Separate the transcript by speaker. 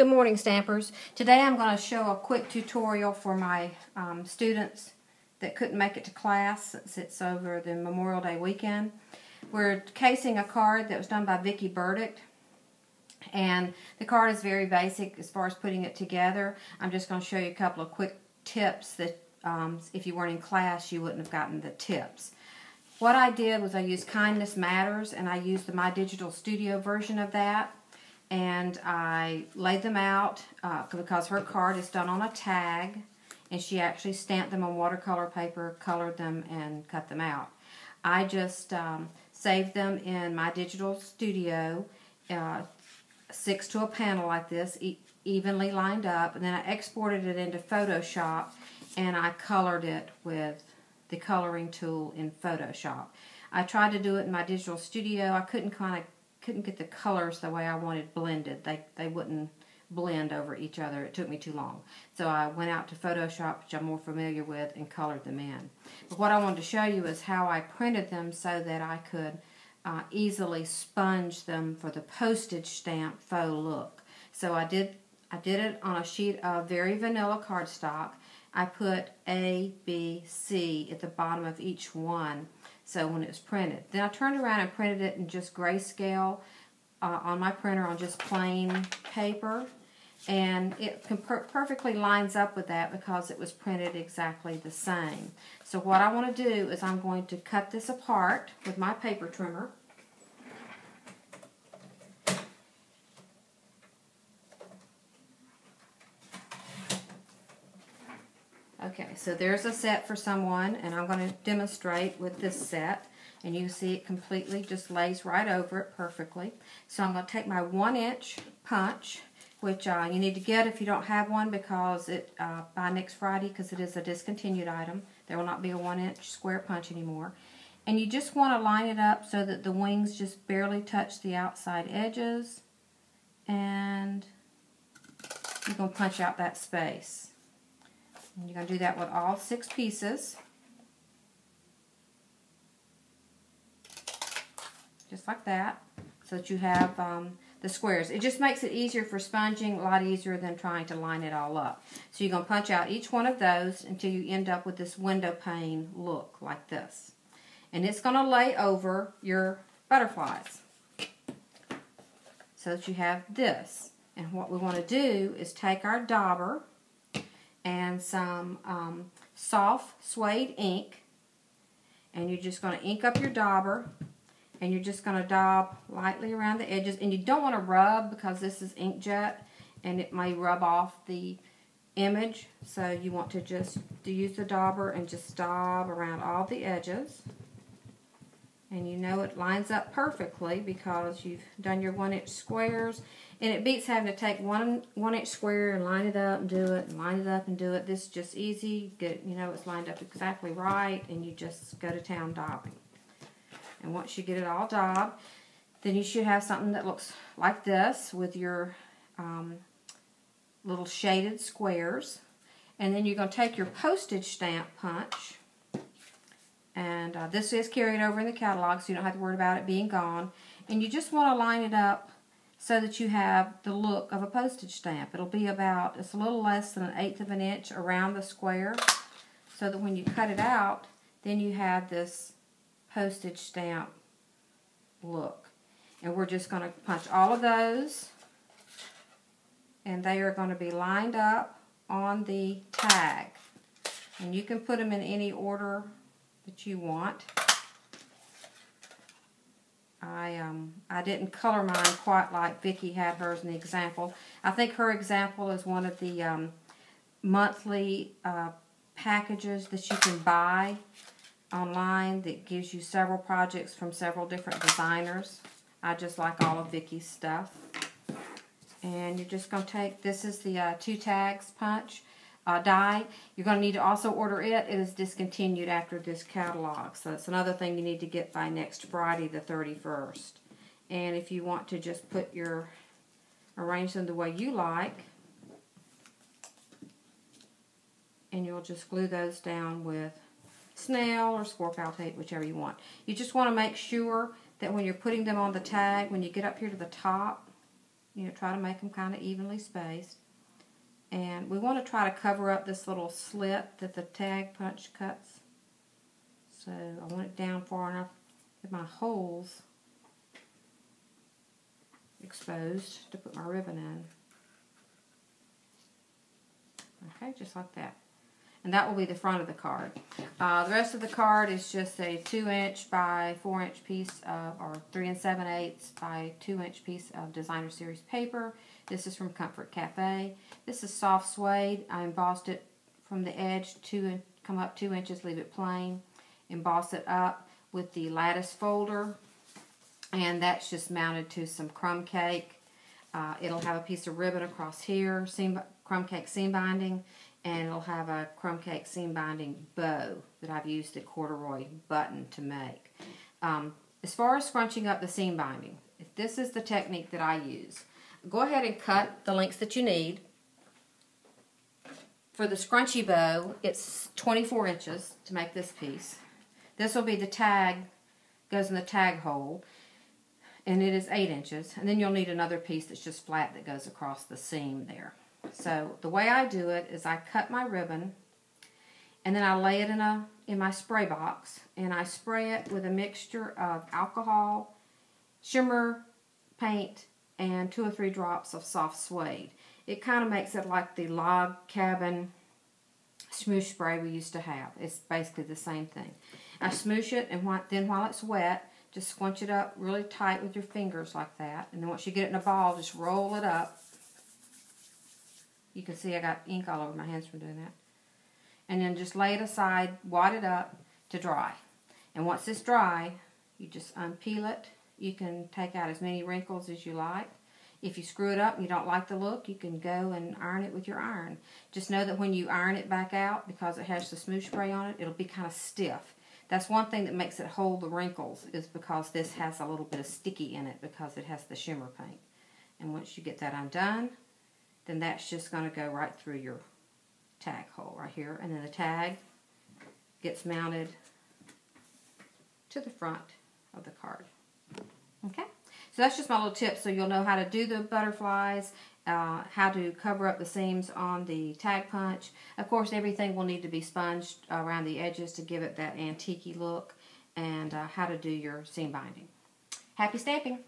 Speaker 1: Good morning, Stampers. Today I'm going to show a quick tutorial for my students that couldn't make it to class since it's over the Memorial Day weekend. We're casing a card that was done by Vicki Burdick, and the card is very basic as far as putting it together. I'm just going to show you a couple of quick tips that if you weren't in class you wouldn't have gotten the tips. What I did was I used Kindness Matters, and I used the My Digital Studio version of that. And I laid them out because her card is done on a tag, and she actually stamped them on watercolor paper, colored them, and cut them out. I just saved them in My Digital Studio, 6 to a panel like this, evenly lined up, and then I exported it into Photoshop, and I colored it with the coloring tool in Photoshop. I tried to do it in My Digital Studio. I couldn't get the colors the way I wanted blended. They wouldn't blend over each other. It took me too long. So I went out to Photoshop, which I'm more familiar with, and colored them in. But what I wanted to show you is how I printed them so that I could easily sponge them for the postage stamp faux look. So I did it on a sheet of very vanilla cardstock. I put A, B, C at the bottom of each one. So when it was printed. Then I turned around and printed it in just grayscale on my printer on just plain paper. And it perfectly lines up with that because it was printed exactly the same. So what I want to do is I'm going to cut this apart with my paper trimmer. Okay, so there's a set for someone, and I'm going to demonstrate with this set, and you see it completely just lays right over it perfectly. So I'm going to take my 1-inch punch, which you need to get if you don't have one, because it by next Friday, because it is a discontinued item. There will not be a 1-inch square punch anymore. And you just want to line it up so that the wings just barely touch the outside edges, and you're going to punch out that space. And you're going to do that with all 6 pieces. Just like that. So that you have the squares. It just makes it easier for sponging, a lot easier than trying to line it all up. So you're going to punch out each one of those until you end up with this window pane look like this. And it's going to lay over your butterflies. So that you have this. And what we want to do is take our dauber and some soft suede ink, and you're just going to ink up your dauber, and you're just going to daub lightly around the edges. And you don't want to rub because this is inkjet and it may rub off the image, so you want to just use the dauber and just daub around all the edges. And you know it lines up perfectly because you've done your 1-inch squares. And it beats having to take one 1-inch square and line it up and do it, and line it up and do it. This is just easy. You know it's lined up exactly right, and you just go to town daubing. And once you get it all daubed, then you should have something that looks like this with your little shaded squares. And then you're going to take your postage stamp punch. And this is carried over in the catalog, so you don't have to worry about it being gone. And you just want to line it up so that you have the look of a postage stamp. It'll be about, it's a little less than 1/8 of an inch around the square, so that when you cut it out, then you have this postage stamp look. And we're just going to punch all of those, and they are going to be lined up on the tag. And you can put them in any order that you want. I didn't color mine quite like Vicki had hers in the example. I think her example is one of the monthly packages that you can buy online that gives you several projects from several different designers. I just like all of Vicki's stuff. And you're just going to take, this is the 2 tags punch. Die. You're going to need to also order it. It is discontinued after this catalog, so it's another thing you need to get by next Friday the 31st. And if you want to just arrange them the way you like, and you'll just glue those down with snail or score-pal tape, whichever you want. You just want to make sure that when you're putting them on the tag, when you get up here to the top, try to make them kind of evenly spaced. And we want to try to cover up this little slit that the tag punch cuts. So I want it down far enough that my holes exposed to put my ribbon in. Okay, just like that. And that will be the front of the card. The rest of the card is just a 2" by 4" piece of, or 3 7/8 by 2" piece of designer series paper. This is from Comfort Cafe. This is soft suede. I embossed it from the edge, come up 2 inches, leave it plain. Emboss it up with the lattice folder, and that's just mounted to some crumb cake. It'll have a piece of ribbon across here, crumb cake seam binding, and it'll have a crumb cake seam binding bow that I've used the corduroy button to make. As far as scrunching up the seam binding, if this is the technique that I use, go ahead and cut the lengths that you need. For the scrunchy bow, it's 24 inches to make this piece. This will be the tag, goes in the tag hole, and it is 8 inches. And then you'll need another piece that's just flat that goes across the seam there. So the way I do it is I cut my ribbon, and then I lay it in my spray box, and I spray it with a mixture of alcohol, shimmer paint, and 2 or 3 drops of soft suede. It kind of makes it like the log cabin smoosh spray we used to have. It's basically the same thing. I smoosh it, and then while it's wet, just squinch it up really tight with your fingers like that. And then once you get it in a ball, just roll it up. You can see I got ink all over my hands from doing that. And then just lay it aside, wad it up to dry. And once it's dry, you just unpeel it. You can take out as many wrinkles as you like. If you screw it up and you don't like the look, you can go and iron it with your iron. Just know that when you iron it back out, because it has the smoosh spray on it, it'll be kind of stiff. That's one thing that makes it hold the wrinkles, is because this has a little bit of sticky in it because it has the shimmer paint. And once you get that undone, then that's just going to go right through your tag hole right here. And then the tag gets mounted to the front of the card. Okay? So that's just my little tip, so you'll know how to do the butterflies, how to cover up the seams on the tag punch. Of course, everything will need to be sponged around the edges to give it that antique-y look, and how to do your seam binding. Happy stamping!